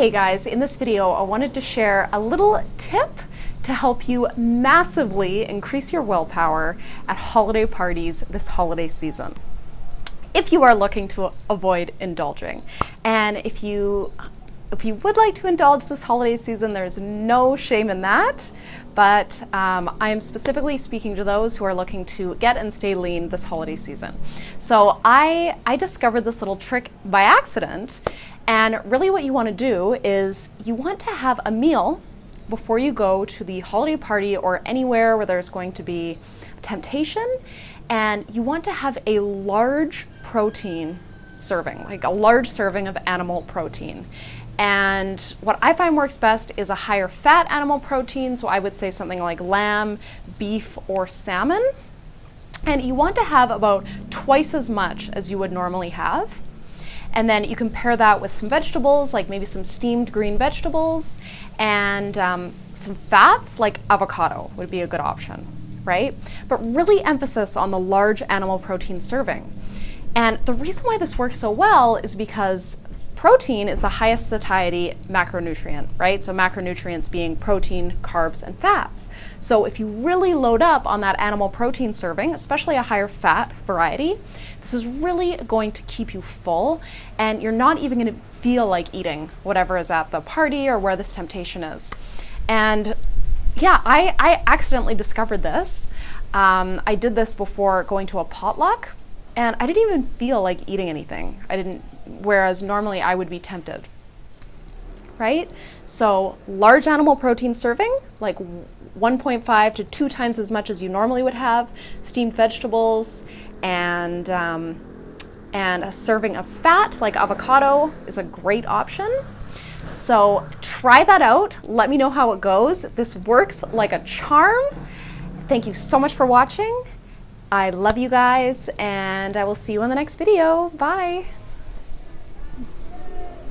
Hey guys, in this video I wanted to share a little tip to help you massively increase your willpower at holiday parties this holiday season, if you are looking to avoid indulging. And if you would like to indulge this holiday season, there's no shame in that, but I am specifically speaking to those who are looking to get and stay lean this holiday season. So I discovered this little trick by accident, and really what you want to do is you want to have a meal before you go to the holiday party or anywhere where there's going to be temptation, and you want to have a large protein serving, like a large serving of animal protein. And what I find works best is a higher fat animal protein, so I would say something like lamb, beef, or salmon. And you want to have about twice as much as you would normally have. And then you can pair that with some vegetables, like maybe some steamed green vegetables, and some fats, like avocado would be a good option, right? But really emphasis on the large animal protein serving. And the reason why this works so well is because protein is the highest satiety macronutrient, right? So macronutrients being protein, carbs, and fats. So if you really load up on that animal protein serving, especially a higher fat variety, this is really going to keep you full, and you're not even going to feel like eating whatever is at the party or where this temptation is. And yeah, I accidentally discovered this. I did this before going to a potluck, and I didn't even feel like eating anything. Whereas normally I would be tempted, right? So large animal protein serving, like 1.5 to 2 times as much as you normally would have, steamed vegetables, and a serving of fat like avocado is a great option. So try that out. Let me know how it goes. This works like a charm. Thank you so much for watching. I love you guys, and I will see you in the next video. Bye.